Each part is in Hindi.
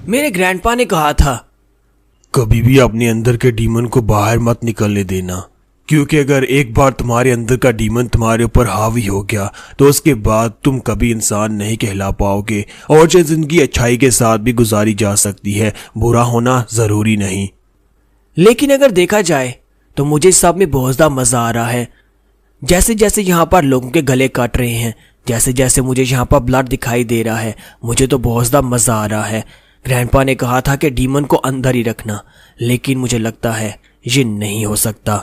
मेरे ग्रैंडपा ने कहा था, कभी भी अपने अंदर के डीमन को बाहर मत निकलने देना, क्योंकि अगर एक बार तुम्हारे अंदर का डीमन तुम्हारे ऊपर हावी हो गया तो उसके बाद तुम कभी इंसान नहीं कहला पाओगे और जो जिंदगी अच्छाई के साथ भी गुजारी जा सकती है, बुरा होना जरूरी नहीं। लेकिन अगर देखा जाए तो मुझे सब में बहुत ज़्यादा मज़ा आ रहा है। जैसे जैसे यहाँ पर लोगों के गले कट रहे हैं, जैसे जैसे मुझे यहाँ पर ब्लड दिखाई दे रहा है, मुझे तो बहुत ज़्यादा मज़ा आ रहा है। ग्रैंडपा ने कहा था कि डीमन को अंदर ही रखना, लेकिन मुझे लगता है ये नहीं हो सकता,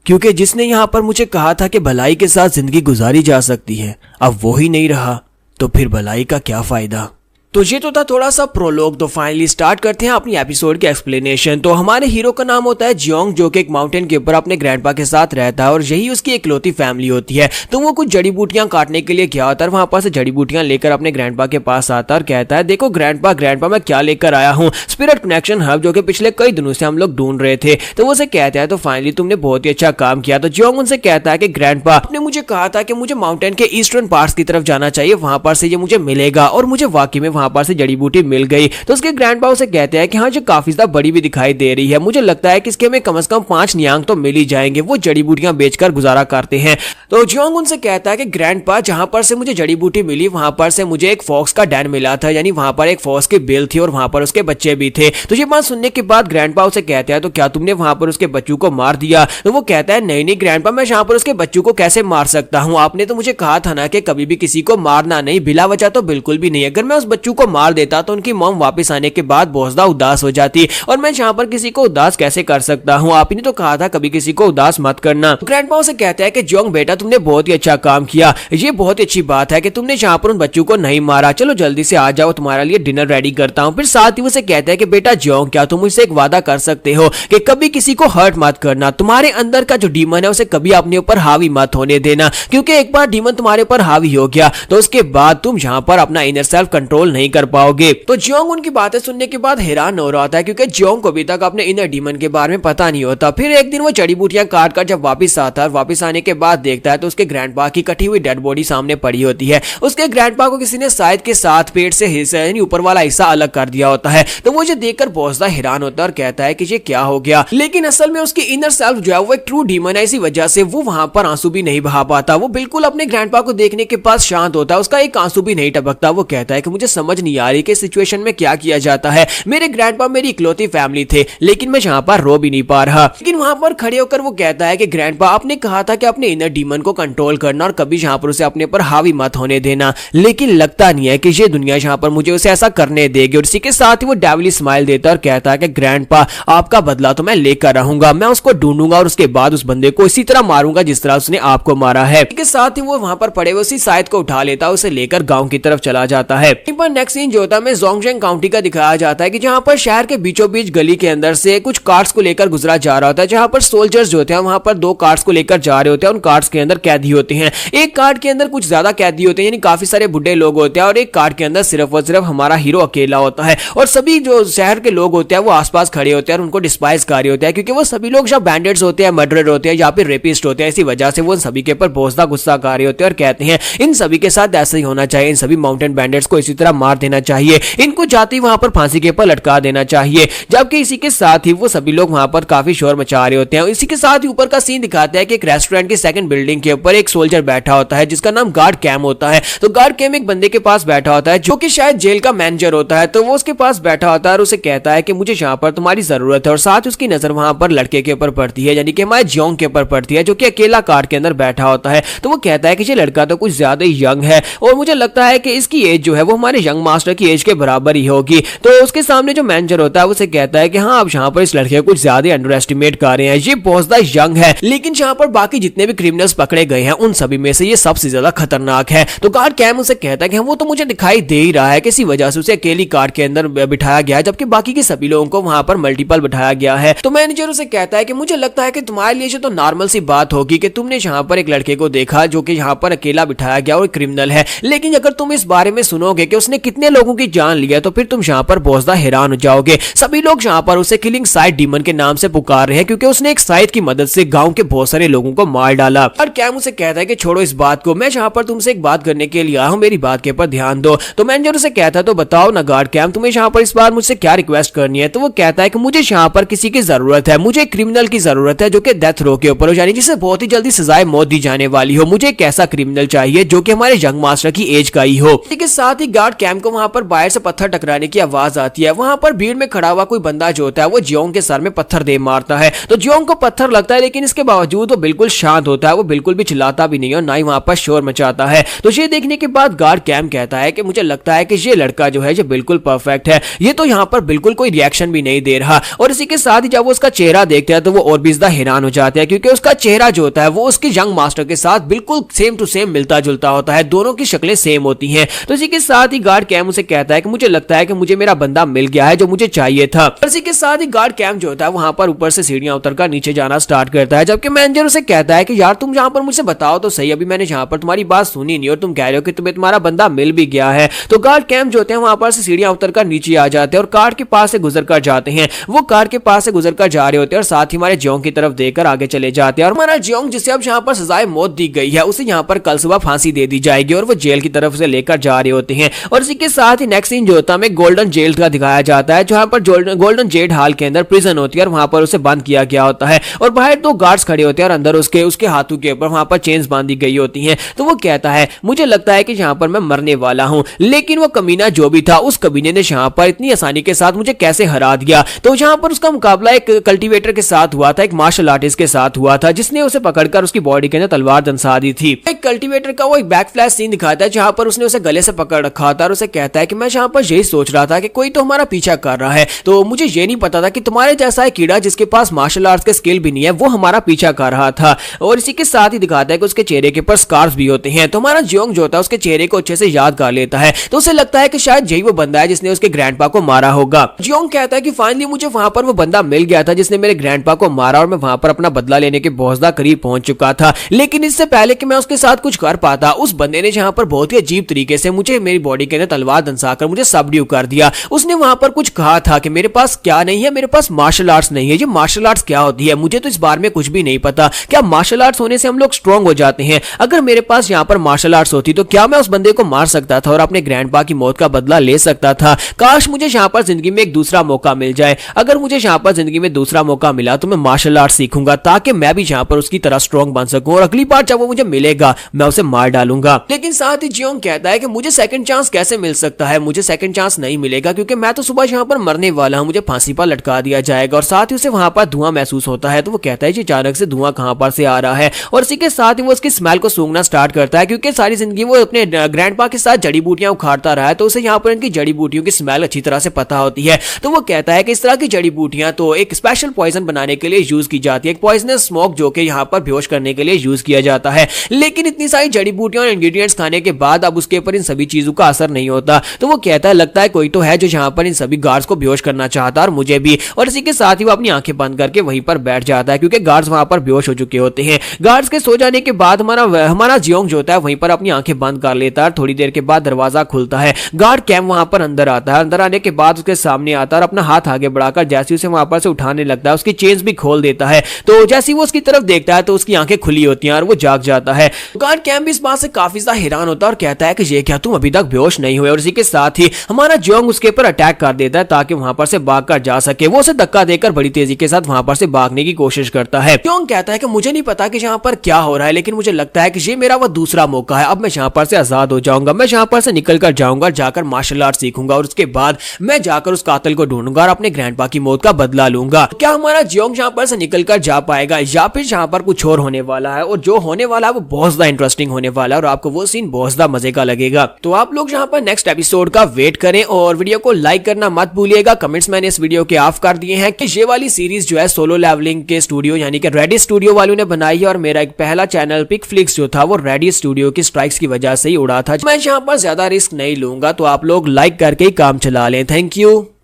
क्योंकि जिसने यहाँ पर मुझे कहा था कि भलाई के साथ जिंदगी गुजारी जा सकती है, अब वो ही नहीं रहा, तो फिर भलाई का क्या फ़ायदा। तो ये तो था थोड़ा सा प्रोलॉग। तो फाइनली स्टार्ट करते हैं अपनी एपिसोड के एक्सप्लेनेशन। तो हमारे हीरो का नाम होता है जियोंग, जो कि एक माउंटेन के ऊपर अपने ग्रैंडपा के साथ रहता है और यही उसकी इकलौती फैमिली होती है। तो वो कुछ जड़ी बूटियां काटने के लिए गया होता है, वहां पर से जड़ी बूटियां लेकर अपने ग्रैंडपा के पास आता है और कहता है, देखो ग्रैंडपा मैं क्या लेकर आया हूँ, स्पिरिट कनेक्शन हब, जो कि पिछले कई दिनों से हम लोग ढूंढ रहे थे। तो वो उसे कहता है, तो फाइनली तुमने बहुत ही अच्छा काम किया। तो जियोंग उनसे कहता है कि ग्रैंडपा, आपने मुझे कहा था कि मुझे माउंटेन के ईस्टर्न पार्ट्स की तरफ जाना चाहिए, वहां पर से ये मुझे मिलेगा, और मुझे वाकई में वहां पर से जड़ी बूटी मिल गई। तो उसके ग्रैंडपा उसे कहते हैं कि हाँ, जो काफी ज्यादा बड़ी भी दिखाई दे रही है, मुझे लगता है कि इसके में कम से कम 5 नियांग तो मिल ही जाएंगे। वो जड़ी बूटियां बेचकर गुजारा करते हैं। तो जियोंग उनसे कहता है कि ग्रैंडपा, जहां पर से मुझे जड़ी बूटी मिली वहां पर से मुझे एक फॉक्स का डैन मिला था, यानी वहां पर एक फॉक्स की बिल थी और वहां पर उसके बच्चे भी थे। तो ये बात सुनने के बाद ग्रैंडपा उसे कहते हैं, तो क्या तुमने वहां पर उसके बच्चों को मार दिया। तो वो कहता है, नहीं ग्रैंडपा, मैं यहाँ पर उसके बच्चों को कैसे मार सकता हूँ, आपने तो मुझे कहा था ना कि कभी भी किसी को मारना नहीं, बिला वजह तो बिल्कुल भी नहीं। अगर मैं उस बच्चों को मार देता तो उनकी मॉम वापस आने के बाद बहुत ज्यादा उदास हो जाती, और मैं यहाँ पर किसी को उदास कैसे कर सकता हूँ, आपने तो कहा था कभी किसी को उदास मत करना। ग्रैंडपा उसे कहता है कि जियोंग बेटा, तुमने बहुत ही अच्छा काम किया, ये बहुत ही अच्छी बात है कि तुमने यहाँ पर उन बच्चों को नहीं मारा, चलो जल्दी से आ जाओ, तुम्हारे लिए डिनर रेडी करता हूँ। फिर साथ ही उसे कहता है कि बेटा जियोंग, क्या तुम मुझसे एक वादा कर सकते हो कि कभी किसी को हर्ट मत करना, तुम्हारे अंदर का जो डीमन है उसे कभी अपने ऊपर हावी मत होने देना, क्योंकि एक बार डीमन तुम्हारे ऊपर हावी हो गया तो उसके बाद तुम यहाँ पर अपना इनर सेल्फ कंट्रोल नहीं कर पाओगे। तो जियोंग उनकी बातें सुनने के बाद हैरान हो रहा था, क्योंकि जियोंग को अभी तक अपने इनर डीमन के बारे में पता नहीं होता। फिर एक दिन वो जड़ी बूटियां काट कर जब वापस आता है, वापस आने के बाद देखता है तो उसके ग्रैंडपा की कटी हुई डेड बॉडी सामने पड़ी होती है। उसके ग्रैंडपा को किसी ने शायद के साथ पेट से हिस्सा, यानी ऊपर वाला हिस्सा अलग कर दिया होता है। तो वो ये देखकर बहुत ज्यादा हैरान होता है और कहता है कि ये क्या हो गया। लेकिन असल में उसकी इनर सेल्फ जो है वो एक ट्रू डीमन है, इसी वजह से वो वहां पर आंसू भी नहीं बहा पाता। वो बिल्कुल अपने ग्रैंडपा को देखने के बाद शांत होता है, उसका एक आंसू भी नहीं टपकता। वो कहता है कि मुझे समझ नहीं आ रही कि सिचुएशन में क्या किया जाता है, मेरे ग्रैंडपा मेरी इकलौती फैमिली थे, लेकिन मैं यहाँ पर रो भी नहीं पा रहा। लेकिन वहां पर खड़े होकर वो कहता है कि ग्रैंडपा, आपने कहा था कि अपने इनर डीमन को कंट्रोल करना और कभी यहाँ पर उसे अपने पर हावी मत होने देना, लेकिन लगता नहीं है कि ये दुनिया यहाँ पर मुझे उसे ऐसा करने देगी। और इसी के साथ ही वो डेविली स्माइल देता है और कहता है कि ग्रैंडपा, आपका बदला तो मैं लेकर रहूंगा, मैं उसको ढूंढूंगा और उसके बाद उस बंदे को इसी तरह मारूंगा जिस तरह उसने आपको मारा है। इसके साथ ही वो वहां पर पड़े हुए उसी शायद को उठा लेता है, उसे लेकर गांव की तरफ चला जाता है। नेक्स्ट सीन जो होता है जोंगजेंग काउंटी का दिखाया जाता है कि जहां पर शहर के बीचों बीच गली के अंदर से कुछ कार्ड्स को लेकर गुजरा जा रहा होता है, जहां पर सोल्जर्स जो होते हैं वहां पर 2 कार्ड्स को लेकर जा रहे होते हैं। उन कार्ड्स के अंदर कैदी होते हैं, एक कार्ड के अंदर कुछ ज्यादा कैदी होते हैं, यानी काफी सारे बुढ़े लोग होते हैं, और एक कार्ड के अंदर सिर्फ और सिर्फ हमारा हीरो अकेला होता है। और सभी जो शहर के लोग होते हैं वो आसपास खड़े होते हैं और उनको डिस्पाइस कर रहे होते हैं, क्योंकि वो सभी लोग या बैंडिट्स होते हैं, मर्डरर होते हैं या फिर रेपिस्ट होते हैं। इसी वजह से वो सभी के ऊपर बहुत ज्यादा गुस्सा कर रहे होते हैं और कहते हैं इन सभी के साथ ऐसा ही होना चाहिए, इन सभी माउंटेन बैंडिट्स को इसी तरह मार देना चाहिए, इनको जाते ही वहां पर फांसी के ऊपर लटका देना चाहिए। जबकि इसी के साथ ही वो सभी लोग वहां पर काफी शोर मचा रहे होते हैं। इसी के साथ ही ऊपर का सीन दिखाता है कि एक रेस्टोरेंट की सेकंड बिल्डिंग के ऊपर एक सोल्जर बैठा होता है जिसका नाम गार्ड कैम होता है। तो गार्ड कैम एक बंदे के पास बैठा होता है जो कि शायद जेल का मैनेजर होता है। तो वो उसके पास बैठा होता है और उसे कहता है कि मुझे यहाँ पर तुम्हारी जरूरत है। और साथ उसकी नजर वहां पर लड़के के ऊपर पड़ती है, यानी कि हमारे जियोंग के ऊपर पड़ती है, जो कि अकेला कार के अंदर बैठा होता है। तो वो कहता है कि ये लड़का तो कुछ ज्यादा ही यंग है और मुझे लगता है कि इसकी एज जो है वो हमारे यंग मास्टर की एज के बराबर ही होगी। तो उसके सामने जो मैनेजर होता है उसे कहता है कि हाँ, आप यहाँ पर इस लड़के को कुछ ज्यादा अंडर एस्टिमेट कर रहे हैं, ये बहुत ज्यादा यंग है, लेकिन जहाँ पर बाकी जितने भी क्रिमिनल्स पकड़े गए हैं उन सभी में से ये सबसे ज्यादा खतरनाक है। तो गार्ड कैम उसे कहता है कि वो तो मुझे दिखाई दे ही रहा है, किसी वजह से उसे अकेली कार के अंदर बिठाया गया है, जबकि बाकी के सभी लोगों को वहां पर मल्टीपल बिठाया गया है। तो मैनेजर उसे कहता है कि मुझे लगता है कि तुम्हारे लिए तो नॉर्मल सी बात होगी कि तुमने यहाँ पर एक लड़के को देखा जो कि यहाँ पर अकेला बिठाया गया और क्रिमिनल है, लेकिन अगर तुम इस बारे में सुनोगे कि उसने कितने लोगों की जान लिया तो फिर तुम यहाँ पर बहुत हैरान हो जाओगे। सभी लोग यहाँ पर उसे किलिंग साइड डीमन के नाम से पुकार रहे हैं क्योंकि उसने एक साइड की मदद से गांव के बहुत सारे लोगों को मार डाला। और कैम उसे कहता है कि छोड़ो इस बात को, मैं यहाँ पर तुमसे एक बात करने के लिए आया हूँ, मेरी बात के ऊपर ध्यान दो। तो मैनेजर उसे कहता है तो बताओ ना गार्ड कैम, तुम्हें यहाँ पर इस बार मुझसे क्या रिक्वेस्ट करनी है। तो वो कहता है कि मुझे यहाँ पर किसी की जरूरत है, मुझे एक क्रिमिनल की जरूरत है जो कि डेथ रो के ऊपर हो, यानी जिसे बहुत ही जल्दी सजाए मौत दी जाने वाली हो। मुझे एक ऐसा क्रिमिनल चाहिए जो कि हमारे यंग मास्टर की एज का ही हो। इसके साथ ही गार्ड कैम को वहां पर बाहर से पत्थर टकराने की आवाज आती है। वहां पर भीड़ में खड़ा हुआ कोई बंदा जो होता है वो जियोंग के सर में पत्थर दे मारता है। तो जियोंग को पत्थर लगता है लेकिन इसके बावजूद वो बिल्कुल शांत होता है, वो बिल्कुल भी चिल्लाता भी नहीं और ना ही वहां पर शोर मचाता है। तो ये देखने के बाद गार्ड कैम कहता है कि मुझे लगता है कि ये लड़का जो है ये बिल्कुल परफेक्ट है, ये तो यहाँ पर बिल्कुल कोई रिएक्शन भी नहीं दे रहा। और इसी के साथ ही जब वो उसका चेहरा देखते हैं तो वो और भी ज्यादा हैरान हो जाते हैं क्योंकि उसका चेहरा जो होता है वो उसके यंग मास्टर के साथ बिल्कुल सेम टू सेम मिलता जुलता होता है, दोनों की शक्लें सेम होती हैं। तो इसी के साथ ही गार्ड कैम उसे कहता है कि मुझे लगता है कि मुझे मेरा बंदा मिल गया है जो मुझे चाहिए था। और इसी के साथ ही गार्ड कैम जो होता है वहां पर ऊपर से सीढ़ियां उतरकर नीचे जाना स्टार्ट करता है, जबकि मैनेजर उसे कहता है कि यार तुम यहाँ पर मुझसे बताओ तो सही, अभी मैंने यहाँ पर तुम्हारी बात सुनी नहीं और तुम कह रहे हो कि तुम्हें तुम्हारा बंदा मिल भी गया है। तो गार्ड कैम जो होते हैं वहां पर से सीढ़ियां उतरकर नीचे आ जाते हैं और कार के पास से गुजर कर जाते हैं। वो कार के पास से गुजर कर जा रहे होते हैं और साथ ही हमारे जियोंग की तरफ देखकर आगे चले जाते हैं। और हमारा जियोंग जिसे अब यहाँ पर सजाए मौत दी गई है उसे यहाँ पर कल सुबह फांसी दे दी जाएगी और वो जेल की तरफ से लेकर जा रहे होते हैं। और इसी के साथ ही नेक्स्ट सीन जो होता है हमें गोल्डन जेल का दिखाया जाता है, जहां पर गोल्डन जेल हाल के अंदर प्रिजन होती है और वहां पर उसे बंद किया गया होता है। और बाहर दो गार्ड्स खड़े होते हैं और अंदर उसके हाथों के ऊपर वहां पर चेन्स बांधी गई होती हैं। तो वो कहता है मुझे लगता है कि यहाँ पर मैं मरने वाला हूँ, लेकिन वो कमीना जो भी था उस कमीने ने यहाँ पर इतनी आसानी के साथ मुझे कैसे हरा दिया। तो यहाँ पर उसका मुकाबला एक कल्टीवेटर के साथ हुआ था, एक मार्शल आर्टिस्ट के साथ हुआ था जिसने उसे पकड़कर उसकी बॉडी के अंदर तलवार दंसा दी थी। एक कल्टीवेटर का वो एक बैक फ्लैश सीन दिखाता है जहां पर उसने उसे गले से पकड़ रखा था और उसे कहता है कि मैं यहाँ पर यही सोच रहा था कि कोई तो हमारा पीछा कर रहा है, तो मुझे ये नहीं पता था कि तुम्हारे जैसा एक कीड़ा जिसके पास मार्शल आर्ट्स के स्किल भी नहीं है वो हमारा पीछा कर रहा था। और इसी के साथ ही दिखाता है कि उसके चेहरे के ऊपर स्कार्स भी होते हैं। तो हमारा जियोंग जो होता है उसके चेहरे को अच्छे से याद कर लेता है, तो उसे लगता है कि शायद यही वो बंदा है जिसने उसके ग्रैंडपा को मारा होगा। जियोंग कहता है कि फाइनली मुझे वहां पर वो बंदा मिल गया था जिसने मेरे ग्रैंडपा को मारा और मैं वहां पर अपना बदला लेने के बहुत ज्यादा करीब पहुंच चुका था। लेकिन इससे पहले कि मैं उसके साथ कुछ कर पाता उस बंदे ने यहाँ पर बहुत ही अजीब तरीके से मुझे मेरी बॉडी के अंदर तलवार दंसाकर मुझे सबड्यू कर दिया। उसने वहां पर कुछ कहा था कि मेरे पास क्या नहीं है, मेरे पास मार्शल आर्ट्स नहीं है। ये मार्शल आर्ट्स क्या होती है मुझे तो इस बारे में कुछ भी नहीं पता। क्या मार्शल आर्ट्स होने से हम लोग स्ट्रांग हो जाते हैं? अगर मेरे पास यहाँ पर मार्शल आर्ट्स होती तो क्या मैं उस बंदे को मार सकता था और अपने ग्रैंडपा की मौत का बदला ले सकता था? काश मुझे यहाँ पर जिंदगी में एक दूसरा मौका मिल जाए। अगर मुझे यहाँ पर जिंदगी में दूसरा मौका मिला तो मैं मार्शल आर्ट्स सीखूंगा ताकि मैं भी यहाँ पर उसकी तरह स्ट्रांग बन सकूं और अगली बार जब वो मुझे मिलेगा मैं उसे मार डालूंगा। लेकिन साथ ही जियोंग कहता है कि मुझे सेकंड चांस कैसे मिल सकता है? मुझे सेकंड चांस नहीं मिलेगा क्योंकि मैं तो सुबह यहाँ पर मरने वाला हूँ, मुझे फांसी पर लटका दिया जाएगा। और साथ ही उसे वहां पर धुआं महसूस होता है, तो वो कहता है कि अचानक से धुआं कहां पर से आ रहा है। और इसी के साथ ही वो उसकी स्मेल को सूंघना स्टार्ट करता है क्योंकि सारी जिंदगी वो अपने ग्रैंडपा के साथ जड़ी बूटियां उखाड़ता रहा है, तो उसे यहाँ पर इनकी जड़ी बूटियों की स्मेल अच्छी तरह से पता होती है। तो वो कहता है कि इस तरह की जड़ी बूटियां तो एक स्पेशल पॉइजन बनाने के लिए यूज की जाती है, एक पॉइजनस स्मोक जो कि यहाँ पर बेहोश करने के लिए यूज किया जाता है। लेकिन इतनी सारी जड़ी बूटियां और इंग्रेडिएंट्स खाने के बाद अब उसके ऊपर इन सभी चीजों का असर नहीं होता। तो वो कहता है लगता है कोई तो है जो यहाँ पर इन सभी गार्ड्स को बेहोश करना चाहता है और मुझे भी। और इसी के साथ ही वो अपनी आंखें बंद करके वहीं पर बैठ जाता है क्योंकि गार्ड्स वहां पर बेहोश हो चुके होते हैं। गार्ड्स के सो जाने के बाद हमारा जियोंग जो होता है वहीं पर अपनी आंखें बंद कर लेता है। थोड़ी देर के बाद दरवाजा खुलता है, गार्ड कैम वहां पर अंदर आता है। अंदर आने के बाद उसके सामने आता है और अपना हाथ आगे बढ़ाकर जैसे उसे वहां पर से उठाने लगता है उसकी चेन्स भी खोल देता है। तो जैसे वो उसकी तरफ देखता है तो उसकी आंखें खुली होती हैं और वो जाग जाता है। गार्ड कैम भी इस बात से काफी ज्यादा हैरान होता है और कहता है कि ये क्या तुम अभी तक बेहोश नहीं हुए? और इसी के साथ ही हमारा जियोंग उसके ऊपर अटैक कर देता है ताकि वहां पर से भाग कर जा सके। वो उसे धक्का देकर बड़ी तेजी के साथ वहां पर से भागने की कोशिश करता है। जियोंग कहता है कि मुझे नहीं पता कि यहाँ पर क्या हो रहा है, लेकिन मुझे लगता है कि ये मेरा वो दूसरा मौका है। अब मैं यहाँ पर से आजाद हो जाऊंगा, मैं यहाँ पर से निकल कर जाऊंगा, जाकर मार्शल आर्ट सीखूंगा और उसके बाद मैं जाकर उस कातिल को ढूंढूंगा और अपने ग्रैंडपा की मौत का बदला लूंगा। क्या हमारा जियोंग यहाँ पर से निकल कर जा पाएगा या फिर यहाँ पर कुछ और होने वाला है? और जो होने वाला है वो बहुत ज्यादा इंटरेस्टिंग होने वाला है और आपको वो सीन बहुत ज्यादा मजे का लगेगा। तो आप लोग यहाँ पर नेक्स्ट एपिसोड का वेट करें और वीडियो को लाइक करना मत भूलिएगा। कमेंट्स मैंने इस वीडियो के ऑफ कर दिए हैं कि ये वाली सीरीज जो है सोलो लेवलिंग के स्टूडियो यानी कि रेडी स्टूडियो वालों ने बनाई है और मेरा एक पहला चैनल पिकफ्लिक्स जो था वो रेडी स्टूडियो की स्ट्राइक्स की वजह से ही उड़ा था। मैं यहाँ पर ज्यादा रिस्क नहीं लूंगा, तो आप लोग लाइक करके ही काम चला लें। Thank you.